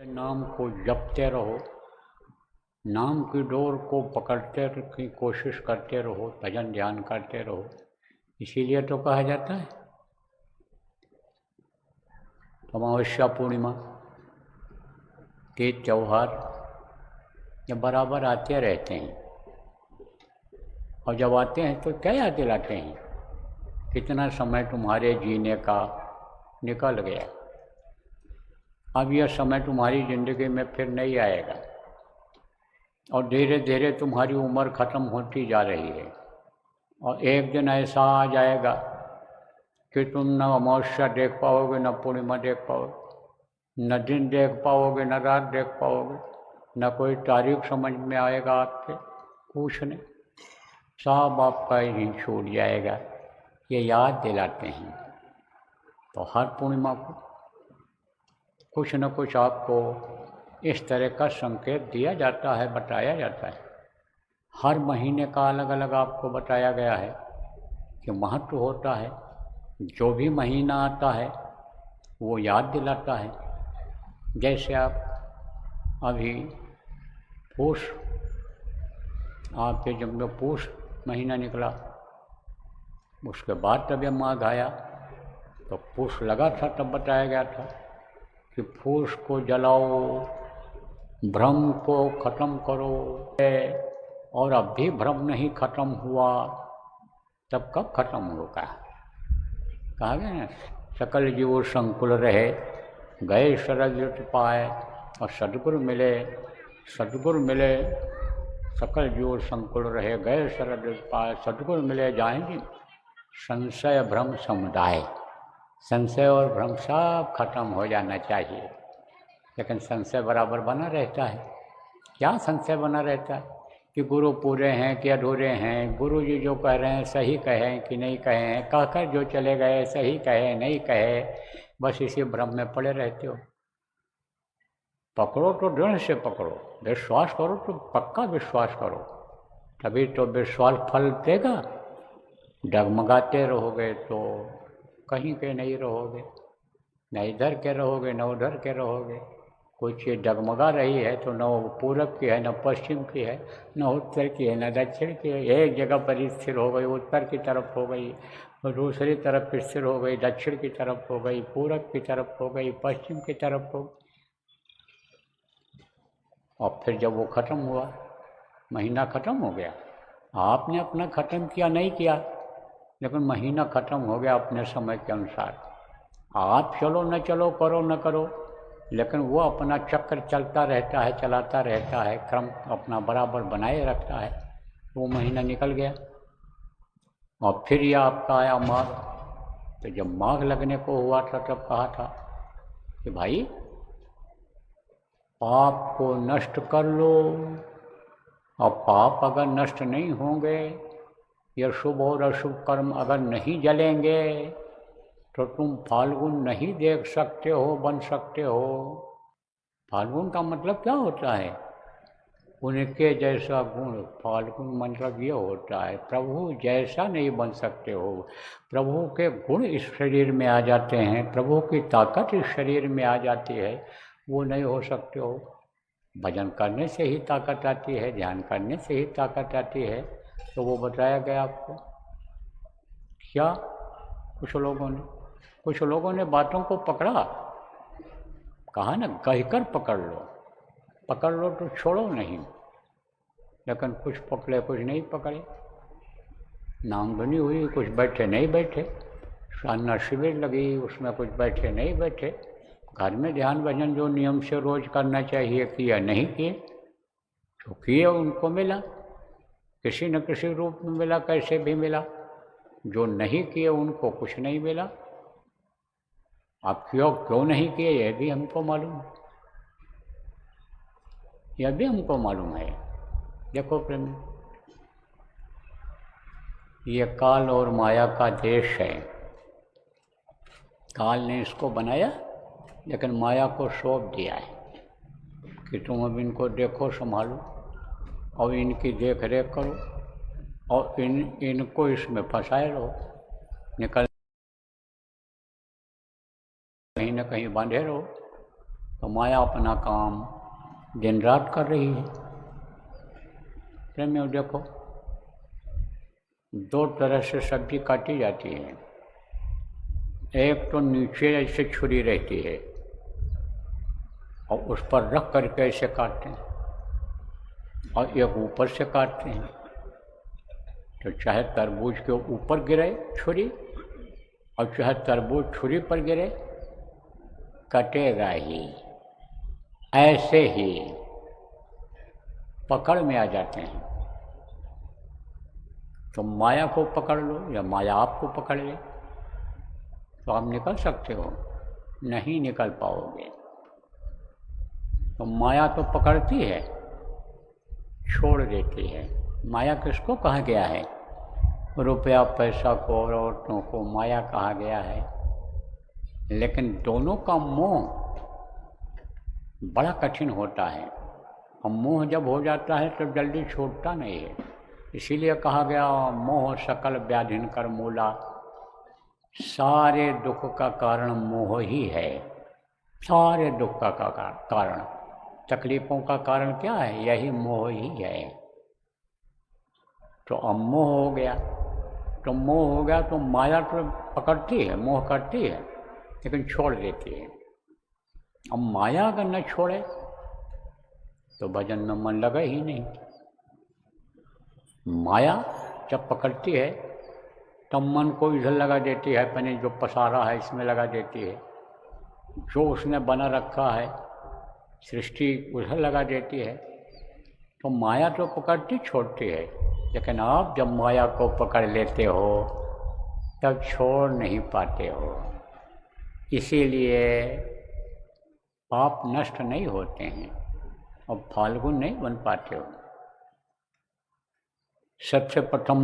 नाम को जपते रहो, नाम की डोर को पकड़ते की कोशिश करते रहो, भजन ध्यान करते रहो। इसीलिए तो कहा जाता है अमावस्या पूर्णिमा के त्यौहार ये बराबर आते रहते हैं, और जब आते हैं तो क्या याद दिलाते हैं, कितना समय तुम्हारे जीने का निकल गया, अब यह समय तुम्हारी ज़िंदगी में फिर नहीं आएगा, और धीरे धीरे तुम्हारी उम्र ख़त्म होती जा रही है। और एक दिन ऐसा आ जाएगा कि तुम न अमावस्या देख पाओगे, न पूर्णिमा देख पाओगे, न दिन देख पाओगे, न रात देख पाओगे, न कोई तारीख समझ में आएगा आपके, कुछ नहीं, सब आपका ही छूट जाएगा। ये याद दिलाते हैं। तो हर पूर्णिमा को कुछ न कुछ आपको इस तरह का संकेत दिया जाता है, बताया जाता है। हर महीने का अलग अलग आपको बताया गया है कि महत्व होता है। जो भी महीना आता है वो याद दिलाता है। जैसे आप अभी पूष, आपके जब में पूष महीना निकला, उसके बाद तब यह माघ आया, तो पूष लगा था तब बताया गया था कि पूष को जलाओ, भ्रम को ख़त्म करो, और अब भी भ्रम नहीं ख़त्म हुआ, तब कब ख़त्म होगा? कहा गया ना, सकल जीव संकुल रहे, गए शरद ऋतु पाए, और सद्गुरु मिले, सद्गुरु मिले, सकल जीव संकुल रहे, गए शरद ऋतु पाए, सद्गुरु मिले जाएंगे संशय भ्रम समुदाय। संशय और भ्रम सब खत्म हो जाना चाहिए, लेकिन संशय बराबर बना रहता है। क्या संशय बना रहता है कि गुरु पूरे हैं कि अधूरे हैं, गुरु जी जो कह रहे हैं सही कहें कि नहीं कहें, कहकर जो चले गए सही कहे नहीं कहे, बस इसी भ्रम में पड़े रहते हो। पकड़ो तो दृढ़ से पकड़ो, विश्वास करो तो पक्का विश्वास करो, तभी तो विश्वास फल देगा। डगमगाते रहोगे तो कहीं के नहीं रहोगे, न इधर के रहोगे न उधर के रहोगे। कोई चीज़ डगमगा रही है तो न वो पूरब की है, न पश्चिम की है, न उत्तर की है, न दक्षिण की है। एक जगह पर स्थिर हो गई, उत्तर की तरफ हो गई, और दूसरी तरफ स्थिर हो गई, दक्षिण की तरफ हो गई, पूरब की तरफ हो गई, पश्चिम की तरफ हो गई। और फिर जब वो ख़त्म हुआ, महीना ख़त्म हो गया, आपने अपना ख़त्म किया नहीं किया, लेकिन महीना ख़त्म हो गया अपने समय के अनुसार। आप चलो न चलो, करो न करो, लेकिन वो अपना चक्र चलता रहता है, चलाता रहता है, क्रम अपना बराबर बनाए रखता है। वो महीना निकल गया और फिर यह आपका आया माघ। तो जब माघ लगने को हुआ था तब कहा था कि भाई पाप को नष्ट कर लो, और पाप अगर नष्ट नहीं होंगे, या शुभ और अशुभ कर्म अगर नहीं जलेंगे, तो तुम फाल्गुन नहीं देख सकते हो, बन सकते हो। फाल्गुन का मतलब क्या होता है? उनके जैसा गुण। फाल्गुन मतलब ये होता है प्रभु जैसा नहीं बन सकते हो। प्रभु के गुण इस शरीर में आ जाते हैं, प्रभु की ताकत इस शरीर में आ जाती है, वो नहीं हो सकते हो। भजन करने से ही ताकत आती है, ध्यान करने से ही ताकत आती है। तो वो बताया गया आपको। क्या कुछ लोगों ने बातों को पकड़ा, कहा ना कहकर पकड़ लो तो छोड़ो नहीं, लेकिन कुछ पकड़े कुछ नहीं पकड़े। नामधुनी हुई, कुछ बैठे नहीं बैठे, साधना शिविर लगी, उसमें कुछ बैठे नहीं बैठे। घर में ध्यान भजन जो नियम से रोज करना चाहिए किया नहीं किए, जो किए उनको मिला, किसी न किसी रूप में मिला, कैसे भी मिला। जो नहीं किए उनको कुछ नहीं मिला। आप क्यों नहीं किए यह भी हमको मालूम है, यह भी हमको मालूम है। देखो प्रेम, ये काल और माया का देश है। काल ने इसको बनाया, लेकिन माया को सौंप दिया है कि तुम अब इनको देखो, संभालो, और इनकी देख रेख करो, और इनको इसमें फंसाए रहो, निकल कहीं न कहीं बांधे रहो, तो माया अपना काम दिन रात कर रही है। प्रेमियों देखो, दो तरह से सब्जी काटी जाती है। एक तो नीचे ऐसे छुरी रहती है और उस पर रख करके ऐसे काटते हैं, और एक ऊपर से काटते हैं। तो चाहे तरबूज के ऊपर गिरे छुरी और चाहे तरबूज छुरी पर गिरे, कटेगा ही। ऐसे ही पकड़ में आ जाते हैं। तो माया को पकड़ लो या माया आपको पकड़ ले तो आप निकल सकते हो, नहीं निकल पाओगे। तो माया तो पकड़ती है, छोड़ देती है। माया किसको कहा गया है? रुपया पैसा को और औरतों को माया कहा गया है। लेकिन दोनों का मोह बड़ा कठिन होता है, और मोह जब हो जाता है तो जल्दी छूटता नहीं है। इसीलिए कहा गया, मोह सकल व्याधिन कर मूला। सारे दुख का कारण मोह ही है। सारे दुख का कारण, तकलीफ़ों का कारण क्या है? यही मोह ही है। तो अब मोह हो गया, तो मोह हो गया तो माया तो पकड़ती है, मोह करती है, लेकिन छोड़ देती है। अब माया अगर न छोड़े तो भजन में मन लगा ही नहीं। माया जब पकड़ती है तब मन को इधर लगा देती है, अपने जो पसारा है इसमें लगा देती है, जो उसने बना रखा है सृष्टि उधर लगा देती है। तो माया तो पकड़ती छोड़ती है, लेकिन आप जब माया को पकड़ लेते हो तब छोड़ नहीं पाते हो। इसीलिए पाप नष्ट नहीं होते हैं और फाल्गुन नहीं बन पाते हो। सबसे प्रथम